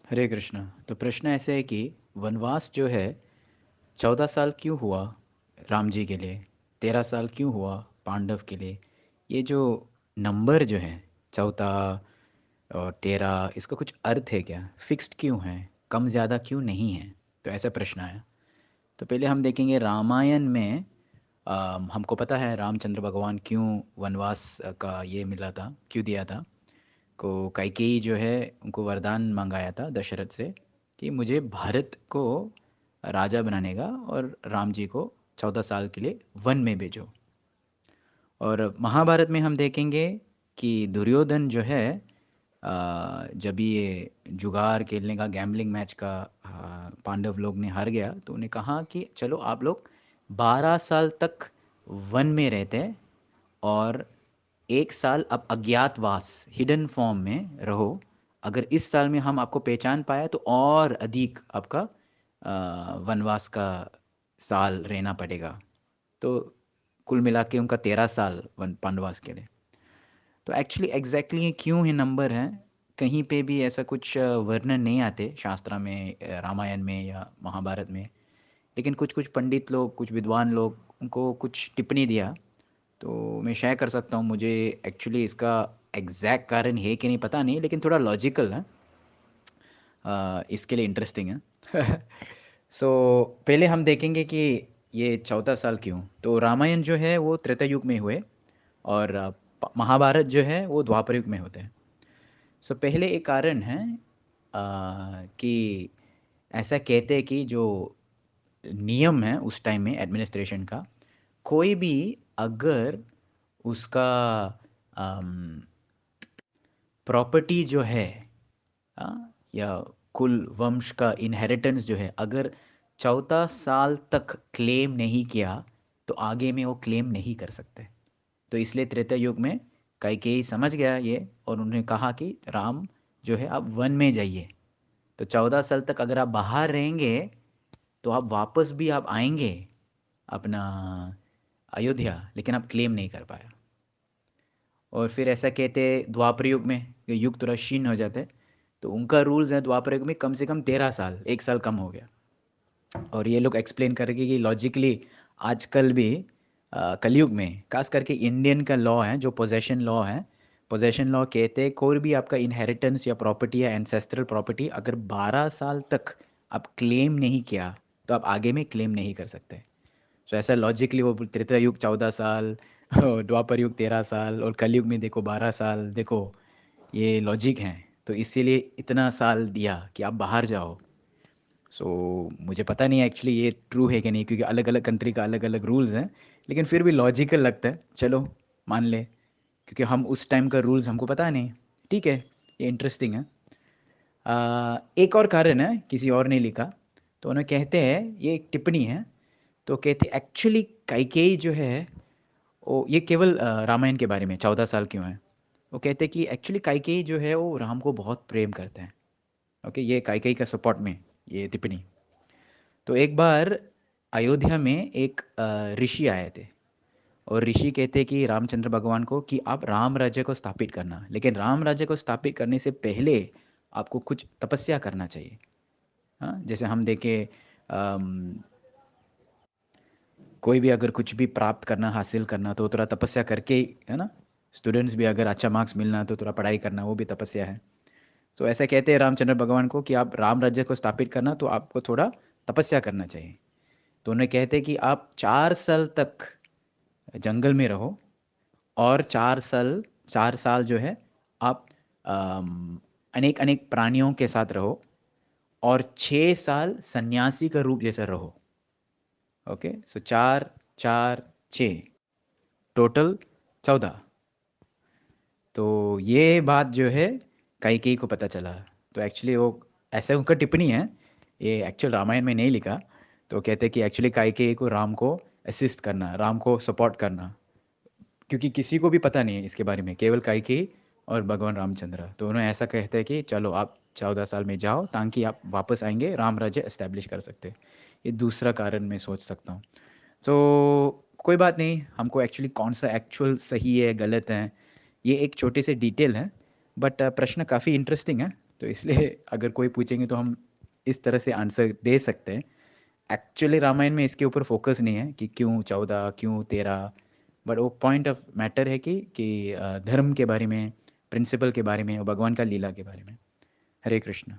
हरे कृष्णा। तो प्रश्न ऐसे है कि वनवास जो है 14 साल क्यों हुआ राम जी के लिए, 13 साल क्यों हुआ पांडव के लिए। ये जो नंबर जो है 14 और 13, इसका कुछ अर्थ है क्या? फिक्स्ड क्यों है? कम ज़्यादा क्यों नहीं है? तो ऐसा प्रश्न आया। तो पहले हम देखेंगे रामायण में। हमको पता है रामचंद्र भगवान क्यों वनवास का ये मिला था, क्यों दिया था। को कैकेयी जो है उनको वरदान मंगाया था दशरथ से कि मुझे भारत को राजा बनाने का, और राम जी को 14 साल के लिए वन में भेजो। और महाभारत में हम देखेंगे कि दुर्योधन जो है जब ये जुगार खेलने का, गैम्बलिंग मैच का पांडव लोग ने हार गया, तो उन्हें कहा कि चलो आप लोग 12 साल तक वन में रहते हैं, और 1 साल आप अज्ञातवास हिडन फॉर्म में रहो। अगर इस साल में हम आपको पहचान पाए तो और अधिक आपका वनवास का साल रहना पड़ेगा। तो कुल मिला के उनका 13 साल वन वनवास के लिए। तो एक्चुअली एग्जैक्टली ये क्यों ये नंबर है, कहीं पे भी ऐसा कुछ वर्णन नहीं आते शास्त्र में, रामायण में या महाभारत में। लेकिन कुछ कुछ पंडित लोग, कुछ विद्वान लोग उनको कुछ टिप्पणी दिया, तो मैं शेयर कर सकता हूँ। मुझे एक्चुअली इसका एग्जैक्ट कारण है कि नहीं पता नहीं, लेकिन थोड़ा लॉजिकल है। इसके लिए इंटरेस्टिंग है। सो पहले हम देखेंगे कि ये 14 साल क्यों। तो रामायण जो है वो त्रेता युग में हुए, और महाभारत जो है वो द्वापर युग में होते हैं। सो पहले एक कारण है कि ऐसा कहते हैं कि जो नियम है उस टाइम में एडमिनिस्ट्रेशन का, कोई भी अगर उसका प्रॉपर्टी जो है, या कुल वंश का इनहेरिटेंस जो है, अगर 14 साल तक क्लेम नहीं किया तो आगे में वो क्लेम नहीं कर सकते। तो इसलिए त्रेता युग में कैकेयी समझ गया ये, और उन्होंने कहा कि राम जो है आप वन में जाइए। तो 14 साल तक अगर आप बाहर रहेंगे तो आप वापस भी आप आएंगे अपना अयोध्या, लेकिन आप क्लेम नहीं कर पाया। और फिर ऐसा कहते द्वापर युग में ये युग थोड़ा क्षीण हो जाता है, तो उनका रूल्स है द्वापर युग में कम से कम 13 साल, 1 साल कम हो गया। और ये लोग एक्सप्लेन करेंगे कि लॉजिकली आजकल भी कलयुग में खास करके इंडियन का लॉ है जो पोजेशन लॉ है। पोजेशन लॉ कहते हैं कोई भी आपका इनहेरिटेंस या प्रॉपर्टी या एंसेस्ट्रल प्रॉपर्टी अगर 12 साल तक आप क्लेम नहीं किया तो आप आगे में क्लेम नहीं कर सकते। सो ऐसा लॉजिकली वो त्रेता युग 14 साल, और द्वापर युग 13 साल, और कलयुग में देखो 12 साल। देखो ये लॉजिक है। तो इसीलिए इतना साल दिया कि आप बाहर जाओ। सो मुझे पता नहीं एक्चुअली ये ट्रू है कि नहीं, क्योंकि अलग अलग कंट्री का अलग अलग रूल्स हैं। लेकिन फिर भी लॉजिकल लगता है, चलो मान ले, क्योंकि हम उस टाइम का रूल्स हमको पता नहीं। ठीक है, ये इंटरेस्टिंग है। एक और कारण है, किसी और ने लिखा, तो उन्हें कहते हैं, ये एक टिप्पणी है। तो कहते एक्चुअली कैकेयी जो है वो, ये केवल रामायण के बारे में 14 साल क्यों है। वो कहते कि एक्चुअली कैकेयी जो है वो राम को बहुत प्रेम करते हैं। ओके, ये कैकेयी का सपोर्ट में ये टिप्पणी। तो एक बार अयोध्या में एक ऋषि आए थे, और ऋषि कहते कि रामचंद्र भगवान को कि आप राम राज्य को स्थापित करना, लेकिन राम राज्य को स्थापित करने से पहले आपको कुछ तपस्या करना चाहिए। हाँ, जैसे हम देखें, कोई भी अगर कुछ भी प्राप्त करना, हासिल करना, तो थोड़ा तपस्या करके ही, है ना। स्टूडेंट्स भी अगर अच्छा मार्क्स मिलना तो थोड़ा पढ़ाई करना, वो भी तपस्या है। तो ऐसा कहते हैं रामचंद्र भगवान को कि आप राम राज्य को स्थापित करना तो आपको थोड़ा तपस्या करना चाहिए। तो उन्हें कहते कि आप 4 साल तक जंगल में रहो, और 4 साल जो है आप अनेक अनेक प्राणियों के साथ रहो, और 6 साल सन्यासी का रूप जैसा रहो। ओके, सो 4 4 6, टोटल 14। तो ये बात जो है कैकेयी को पता चला। तो एक्चुअली वो ऐसे उनका टिप्पणी है, ये एक्चुअल रामायण में नहीं लिखा। तो कहते कि एक्चुअली कैकेयी को राम को असिस्ट करना, राम को सपोर्ट करना, क्योंकि किसी को भी पता नहीं है इसके बारे में, केवल कैकेयी और भगवान रामचंद्र। तो उन्होंने ऐसा कहते हैं कि चलो आप 14 साल में जाओ ताकि आप वापस आएंगे राम राज्य एस्टेब्लिश कर सकते। ये दूसरा कारण मैं सोच सकता हूँ। तो कोई बात नहीं, हमको एक्चुअली कौन सा सही है गलत है, ये एक छोटे से डिटेल है, बट प्रश्न काफ़ी इंटरेस्टिंग है। तो इसलिए अगर कोई पूछेंगे तो हम इस तरह से आंसर दे सकते हैं। एक्चुअली रामायण में इसके ऊपर फोकस नहीं है कि क्यों 14 क्यों 13, बट वो पॉइंट ऑफ मैटर है कि धर्म के बारे में, प्रिंसिपल के बारे में और भगवान का लीला के बारे में। हरे कृष्ण।